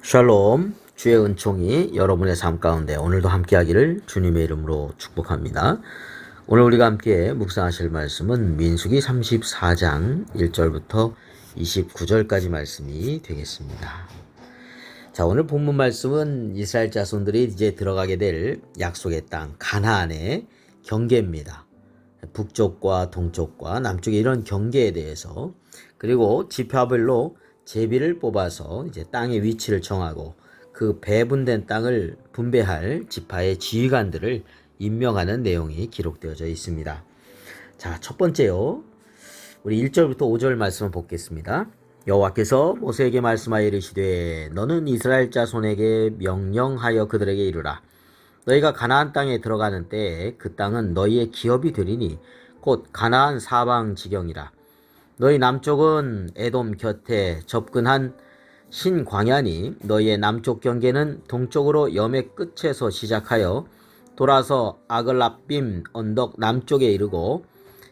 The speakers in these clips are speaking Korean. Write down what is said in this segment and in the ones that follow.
샬롬, 주의 은총이 여러분의 삶 가운데 오늘도 함께하기를 주님의 이름으로 축복합니다. 오늘 우리가 함께 묵상하실 말씀은 민수기 34장 1절부터 29절까지 말씀이 되겠습니다. 자, 오늘 본문 말씀은 이스라엘 자손들이 이제 들어가게 될 약속의 땅 가나안의 경계입니다. 북쪽과 동쪽과 남쪽의 이런 경계에 대해서, 그리고 지파별로 제비를 뽑아서 이제 땅의 위치를 정하고 그 배분된 땅을 분배할 지파의 지휘관들을 임명하는 내용이 기록되어져 있습니다. 자, 첫 번째요. 우리 1절부터 5절 말씀을 보겠습니다. 여호와께서 모세에게 말씀하여 이르시되 너는 이스라엘 자손에게 명령하여 그들에게 이르라. 너희가 가나안 땅에 들어가는 때에 그 땅은 너희의 기업이 되리니 곧 가나안 사방 지경이라. 너희 남쪽은 에돔 곁에 접근한 신광야니 너희의 남쪽 경계는 동쪽으로 염의 끝에서 시작하여 돌아서 아글라빔 언덕 남쪽에 이르고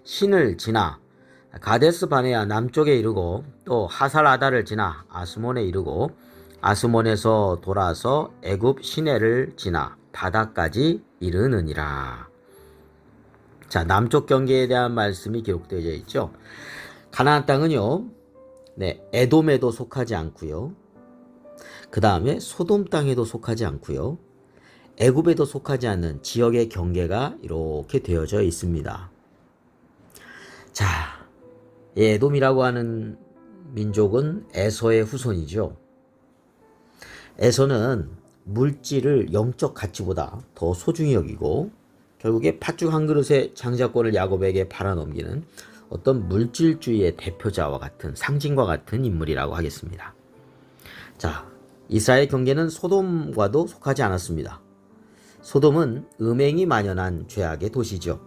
신을 지나 가데스 바네아 남쪽에 이르고 또 하살아다를 지나 아스몬에 이르고 아스몬에서 돌아서 애굽 시내를 지나 바다까지 이르느니라. 자, 남쪽 경계에 대한 말씀이 기록되어 있죠. 가나안 땅은요, 에돔에도 속하지 않고요. 그 다음에 소돔 땅에도 속하지 않고요. 애굽에도 속하지 않는 지역의 경계가 이렇게 되어져 있습니다. 자, 에돔이라고 하는 민족은 에서의 후손이죠. 에서는 물질을 영적 가치보다 더 소중히 여기고 결국에 팥죽 한 그릇의 장자권을 야곱에게 팔아넘기는 어떤 물질주의의 대표자와 같은 상징과 같은 인물이라고 하겠습니다. 자, 이스라엘 경계는 소돔과도 속하지 않았습니다. 소돔은 음행이 만연한 죄악의 도시죠.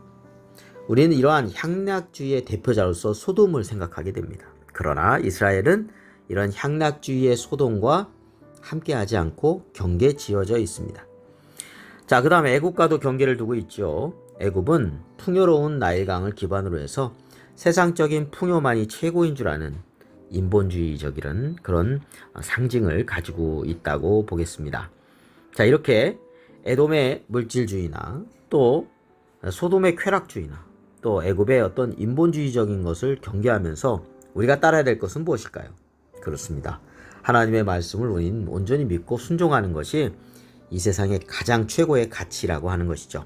우리는 이러한 향락주의의 대표자로서 소돔을 생각하게 됩니다. 그러나 이스라엘은 이런 향락주의의 소돔과 함께하지 않고 경계 지어져 있습니다. 자, 그 다음에 애굽과도 경계를 두고 있죠. 애굽은 풍요로운 나일강을 기반으로 해서 세상적인 풍요만이 최고인 줄 아는 인본주의적인 그런 상징을 가지고 있다고 보겠습니다. 자, 이렇게 에돔의 물질주의나 또 소돔의 쾌락주의나 또 애굽의 어떤 인본주의적인 것을 경계하면서 우리가 따라야 될 것은 무엇일까요? 그렇습니다. 하나님의 말씀을 우리는 온전히 믿고 순종하는 것이 이 세상의 가장 최고의 가치라고 하는 것이죠.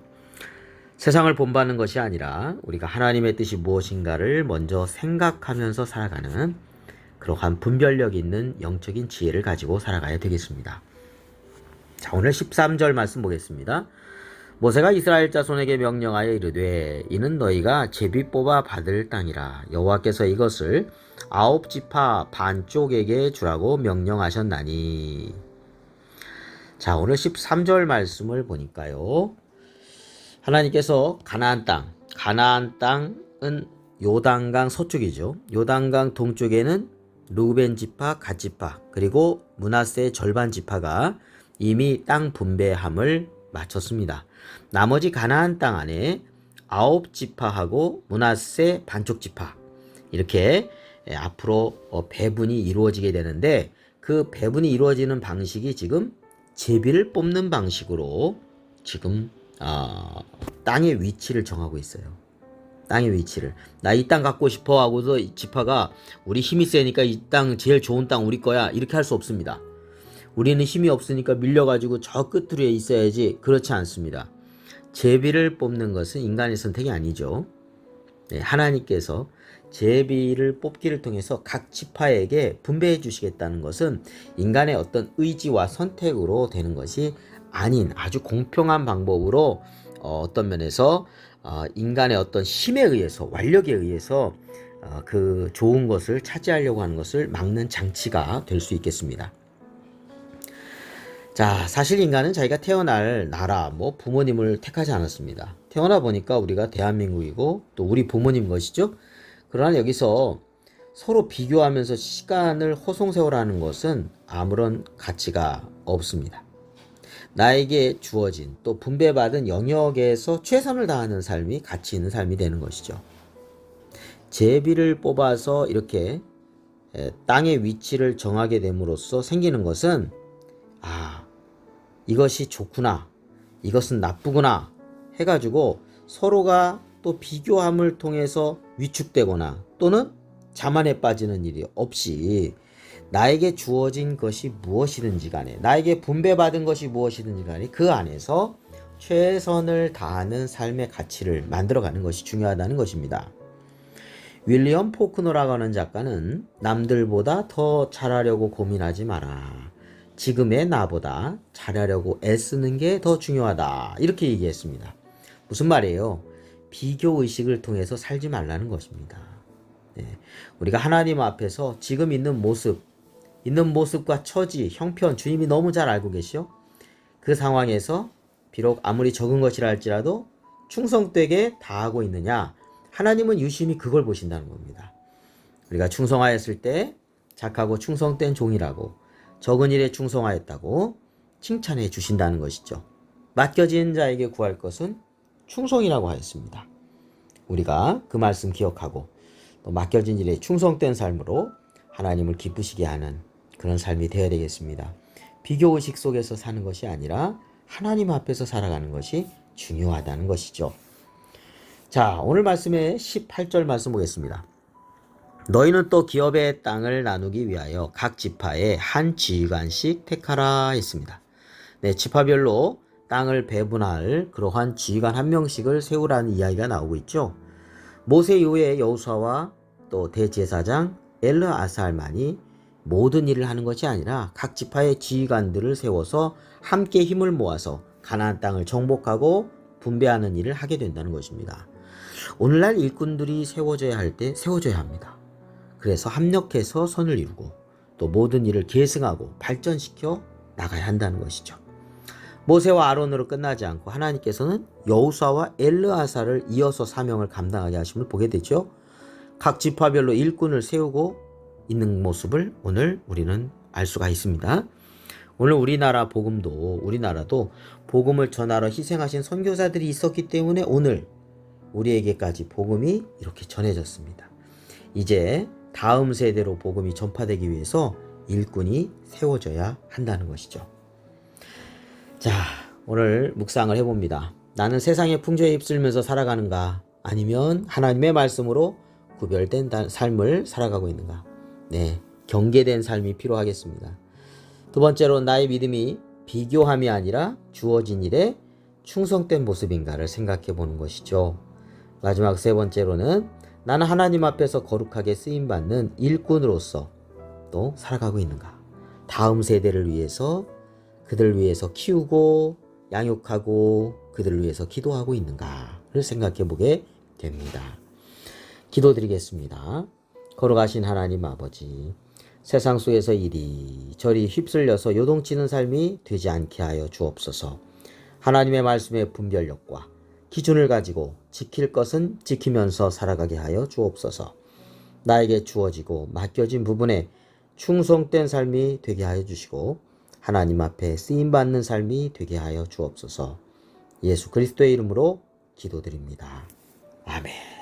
세상을 본받는 것이 아니라 우리가 하나님의 뜻이 무엇인가를 먼저 생각하면서 살아가는 그러한 분별력 있는 영적인 지혜를 가지고 살아가야 되겠습니다. 자, 오늘 13절 말씀 보겠습니다. 모세가 이스라엘 자손에게 명령하여 이르되 이는 너희가 제비 뽑아 받을 땅이라. 여호와께서 이것을 9지파 반쪽에게 주라고 명령하셨나니. 자, 오늘 13절 말씀을 보니까요. 하나님께서 가나안 땅은 요단강 서쪽이죠. 요단강 동쪽에는 루벤 지파, 갓 지파, 그리고 므낫세의 절반 지파가 이미 땅 분배함을 마쳤습니다. 나머지 가나안 땅 안에 9지파하고 므낫세 반쪽 지파 이렇게 앞으로 배분이 이루어지게 되는데 그 배분이 이루어지는 방식이 지금 제비를 뽑는 방식으로 지금 땅의 위치를 정하고 있어요. 땅의 위치를. 나 이 땅 갖고 싶어 하고서 이 지파가 우리 힘이 세니까 이 땅 제일 좋은 땅 우리 거야 이렇게 할 수 없습니다. 우리는 힘이 없으니까 밀려가지고 저 끝으로 있어야지. 그렇지 않습니다. 제비를 뽑는 것은 인간의 선택이 아니죠. 하나님께서 제비를 뽑기를 통해서 각 지파에게 분배해 주시겠다는 것은 인간의 어떤 의지와 선택으로 되는 것이 아닌 아주 공평한 방법으로 어떤 면에서 인간의 어떤 힘에 의해서 완력에 의해서 그 좋은 것을 차지하려고 하는 것을 막는 장치가 될 수 있겠습니다. 자, 사실 인간은 자기가 태어날 나라, 부모님을 택하지 않았습니다. 태어나 보니까 우리가 대한민국이고 또 우리 부모님 것이죠. 그러나 여기서 서로 비교하면서 시간을 허송세월하는 것은 아무런 가치가 없습니다. 나에게 주어진 또 분배받은 영역에서 최선을 다하는 삶이 가치 있는 삶이 되는 것이죠. 제비를 뽑아서 이렇게 땅의 위치를 정하게 됨으로써 생기는 것은 이것이 좋구나, 이것은 나쁘구나 해가지고 서로가 또 비교함을 통해서 위축되거나 또는 자만에 빠지는 일이 없이 나에게 주어진 것이 무엇이든지 간에, 나에게 분배받은 것이 무엇이든지 간에 그 안에서 최선을 다하는 삶의 가치를 만들어가는 것이 중요하다는 것입니다. 윌리엄 포크너라고 하는 작가는 남들보다 더 잘하려고 고민하지 마라, 지금의 나보다 잘하려고 애쓰는 게 더 중요하다, 이렇게 얘기했습니다. 무슨 말이에요? 비교의식을 통해서 살지 말라는 것입니다. 네. 우리가 하나님 앞에서 지금 있는 모습과 처지, 형편, 주님이 너무 잘 알고 계시오. 그 상황에서 비록 아무리 적은 것이라 할지라도 충성되게 다하고 있느냐, 하나님은 유심히 그걸 보신다는 겁니다. 우리가 충성하였을 때 착하고 충성된 종이라고, 적은 일에 충성하였다고 칭찬해 주신다는 것이죠. 맡겨진 자에게 구할 것은 충성이라고 하였습니다. 우리가 그 말씀 기억하고 또 맡겨진 일에 충성된 삶으로 하나님을 기쁘시게 하는 그런 삶이 되어야 되겠습니다. 비교의식 속에서 사는 것이 아니라 하나님 앞에서 살아가는 것이 중요하다는 것이죠. 자, 오늘 말씀의 18절 말씀 보겠습니다. 너희는 또 기업의 땅을 나누기 위하여 각 지파에 한 지휘관씩 택하라 했습니다. 네, 지파별로 땅을 배분할 그러한 지휘관 한 명씩을 세우라는 이야기가 나오고 있죠. 모세 이후에 여호수아와 또 대제사장 엘르아살만이 모든 일을 하는 것이 아니라 각 지파의 지휘관들을 세워서 함께 힘을 모아서 가나안 땅을 정복하고 분배하는 일을 하게 된다는 것입니다. 오늘날 일꾼들이 세워져야 할 때 세워져야 합니다. 그래서 합력해서 선을 이루고 또 모든 일을 계승하고 발전시켜 나가야 한다는 것이죠. 모세와 아론으로 끝나지 않고 하나님께서는 여호수아와 엘르아사를 이어서 사명을 감당하게 하심을 보게 되죠. 각 지파별로 일꾼을 세우고 있는 모습을 오늘 우리는 알 수가 있습니다. 오늘 우리나라도 복음을 전하러 희생하신 선교사들이 있었기 때문에 오늘 우리에게까지 복음이 이렇게 전해졌습니다. 이제 다음 세대로 복음이 전파되기 위해서 일꾼이 세워져야 한다는 것이죠. 자, 오늘 묵상을 해봅니다. 나는 세상의 풍조에 휩쓸면서 살아가는가, 아니면 하나님의 말씀으로 구별된 삶을 살아가고 있는가. 네, 경계된 삶이 필요하겠습니다. 두 번째로, 나의 믿음이 비교함이 아니라 주어진 일에 충성된 모습인가를 생각해 보는 것이죠. 마지막 세 번째로는, 나는 하나님 앞에서 거룩하게 쓰임받는 일꾼으로서 또 살아가고 있는가. 다음 세대를 위해서, 그들을 위해서 키우고 양육하고 그들을 위해서 기도하고 있는가를 생각해 보게 됩니다. 기도드리겠습니다. 거룩하신 하나님 아버지, 세상 속에서 이리저리 휩쓸려서 요동치는 삶이 되지 않게 하여 주옵소서. 하나님의 말씀의 분별력과 기준을 가지고 지킬 것은 지키면서 살아가게 하여 주옵소서. 나에게 주어지고 맡겨진 부분에 충성된 삶이 되게 하여 주시고 하나님 앞에 쓰임받는 삶이 되게 하여 주옵소서. 예수 그리스도의 이름으로 기도드립니다. 아멘.